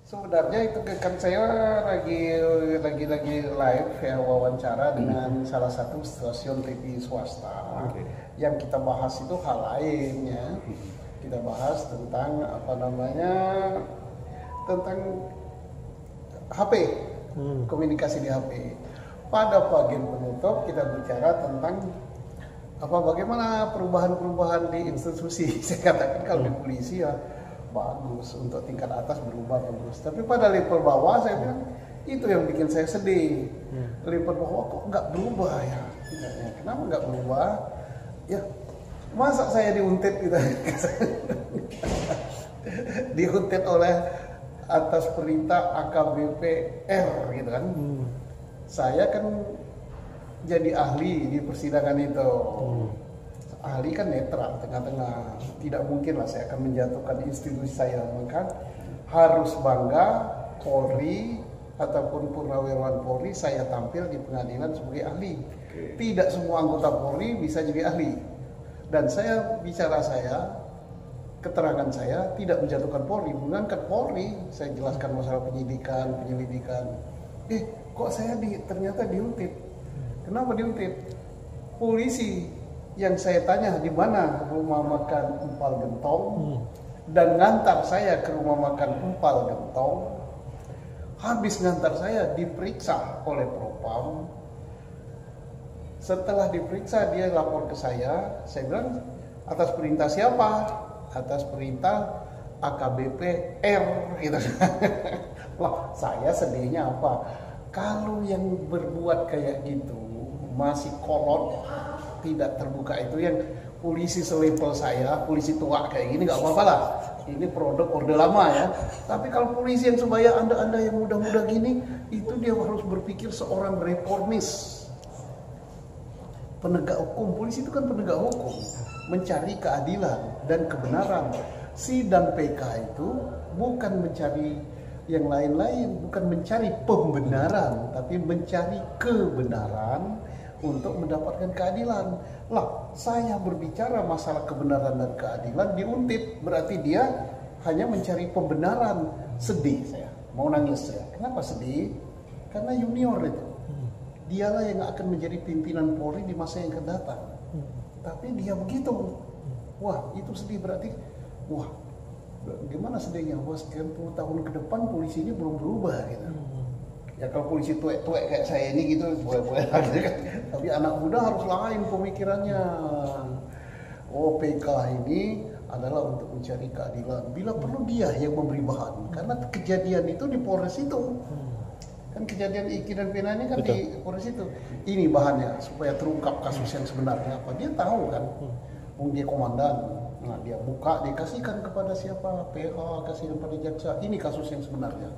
Sebenarnya itu kan saya lagi live ya wawancara dengan salah satu stasiun TV swasta. Yang kita bahas itu hal lain ya. Kita bahas tentang tentang HP, komunikasi di HP. Pada bagian penutup kita bicara tentang bagaimana perubahan-perubahan di institusi. Saya katakan kalau di polisi ya bagus, untuk tingkat atas berubah bagus. Tapi pada level bawah saya bilang itu yang bikin saya sedih. Level bawah kok nggak berubah ya? Kenapa nggak berubah? Ya masa saya diuntit gitu? Diuntit oleh atas perintah AKBP R gitu kan? Saya kan jadi ahli di persidangan itu. Ahli kan netral, tengah-tengah. Tidak mungkin lah saya akan menjatuhkan institusi saya. Maka harus bangga Polri ataupun purnawirawan Polri saya tampil di pengadilan sebagai ahli. Tidak semua anggota Polri bisa jadi ahli. Dan saya bicara keterangan saya tidak menjatuhkan Polri, mengangkat Polri. Saya jelaskan masalah penyelidikan. Kok saya ternyata diuntit? Kenapa diuntit? Polisi yang saya tanya di mana rumah makan Empal Gentong dan ngantar saya ke rumah makan Empal Gentong. Habis ngantar saya diperiksa oleh Propam. Setelah diperiksa dia lapor ke saya bilang atas perintah siapa? Atas perintah AKBP R gitu. Wah, saya sedihnya apa? Kalau yang berbuat kayak gitu masih kolot, tidak terbuka itu, yang polisi selevel saya, polisi tua kayak gini nggak apa-apa lah. Ini produk orde lama ya. Tapi kalau polisi yang sebaya anda yang muda-muda gini, itu dia harus berpikir seorang reformis. Penegak hukum, polisi itu kan penegak hukum, mencari keadilan dan kebenaran. Si dan PK itu bukan mencari yang lain-lain, bukan mencari pembenaran, tapi mencari kebenaran untuk mendapatkan keadilan. Lah, saya berbicara masalah kebenaran dan keadilan diuntit, berarti dia hanya mencari pembenaran. Sedih saya, mau nangis saya. Kenapa sedih? Karena junior itu. Dialah yang akan menjadi pimpinan Polri di masa yang akan datang. Tapi dia begitu. Wah, itu sedih berarti. Wah, gimana sedihnya? Wah, sekian puluh tahun ke depan polisi ini belum berubah gitu. Ya kalau polisi tuek-tuek kayak saya ini gitu boleh-boleh aja kan. Tapi anak muda harus lain pemikirannya. Oh, PK ini adalah untuk mencari keadilan. Bila perlu dia yang memberi bahan. Karena kejadian itu di Polres itu. Kan kejadian Iki dan Pena ini kan di Polres itu. Ini bahannya supaya terungkap kasus yang sebenarnya apa. Dia tahu kan. Dia komandan. Nah, dia buka, dikasihkan kepada siapa? PH, kasihkan pada jaksa. Ini kasus yang sebenarnya.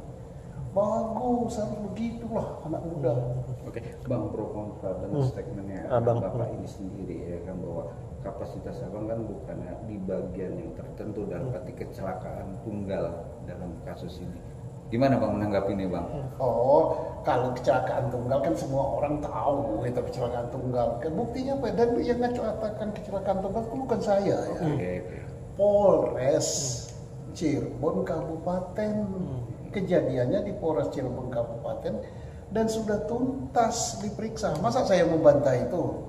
Bagus, harus begitulah anak muda. Oke, Bang, pro kontra dengan statementnya Bapak ini sendiri ya kan, bahwa kapasitas Abang kan bukan di bagian yang tertentu dalam arti kecelakaan tunggal dalam kasus ini. Gimana Bang menanggapi ini Bang? Oh, kalau kecelakaan tunggal kan semua orang tahu itu kecelakaan tunggal. Kan buktinya apa? Dan yang ngecelakaan kecelakaan tunggal itu bukan saya ya. Polres Cirebon Kabupaten. Kejadiannya di Polres Cirebon Kabupaten dan sudah tuntas diperiksa. Masa saya membantah itu?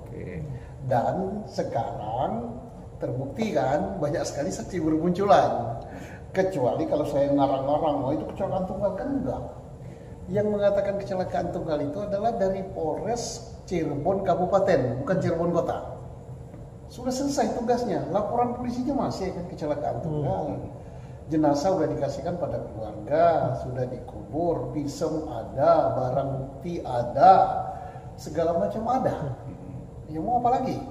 Dan sekarang terbukti kan banyak sekali saksi bermunculan. Kecuali kalau saya ngarang-ngarang, oh itu kecelakaan tunggal, kan enggak. Yang mengatakan kecelakaan tunggal itu adalah dari Polres Cirebon Kabupaten, bukan Cirebon Kota. Sudah selesai tugasnya, laporan polisinya masih kan kecelakaan tunggal. Jenazah sudah dikasihkan pada keluarga, sudah dikubur, visum ada, barang bukti ada, segala macam ada. Ya mau apa lagi?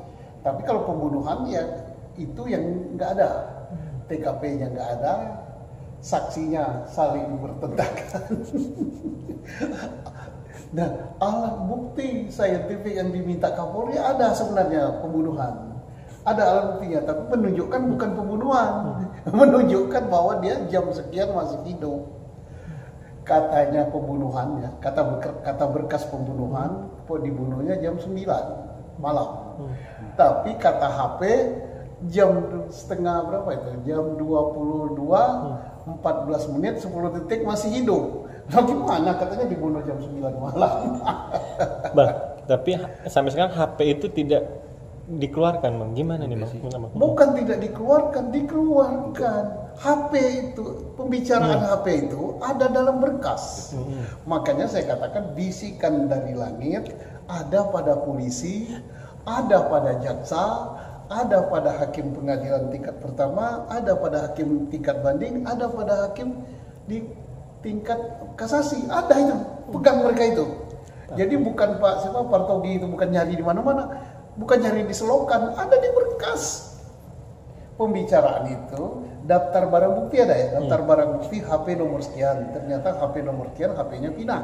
Tapi kalau pembunuhan ya itu yang nggak ada, TKP-nya nggak ada, saksinya saling bertentangan. Nah, alat bukti saintifik yang diminta Kapolri ada sebenarnya pembunuhan. Ada alat buktinya, tapi menunjukkan bukan pembunuhan. Menunjukkan bahwa dia jam sekian masih hidup. Katanya pembunuhannya, kata berkas pembunuhan, dibunuhnya jam 9 malam. Tapi kata HP jam setengah berapa itu? Jam 22 14 menit 10 detik masih hidup. Nah gimana, katanya dibunuh jam 9 malam. Bang, tapi sampai sekarang HP itu tidak dikeluarkan, Bang. Gimana nih, Bang? Bukan tidak dikeluarkan. HP itu, pembicaraan HP itu ada dalam berkas. Makanya saya katakan bisikan dari langit ada pada polisi, ada pada jaksa, ada pada hakim pengadilan tingkat pertama, ada pada hakim tingkat banding, ada pada hakim di tingkat kasasi. Ada itu, pegang mereka itu. Jadi bukan Pak Partogi itu bukan nyari di mana-mana, bukan nyari di selokan, ada di berkas. Pembicaraan itu, daftar barang bukti ada ya, daftar barang bukti HP nomor sekian, ternyata HP nomor sekian HP-nya pindah.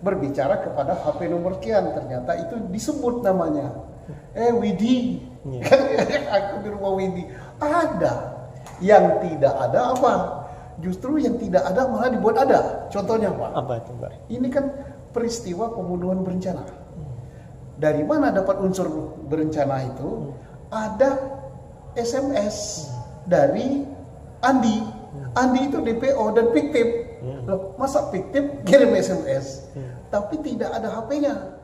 Berbicara kepada HP nomor sekian, ternyata itu disebut namanya. Widi, aku di rumah Widi. Ada. Yang tidak ada apa? Justru yang tidak ada malah dibuat ada. Contohnya Pak? Apa itu, Pak? Ini kan peristiwa pembunuhan berencana. Dari mana dapat unsur berencana itu? Ada SMS dari Andi. Andi itu DPO dan fiktif. Loh, masa fiktif kirim SMS? Tapi tidak ada HP-nya.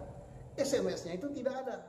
SMS-nya itu tidak ada.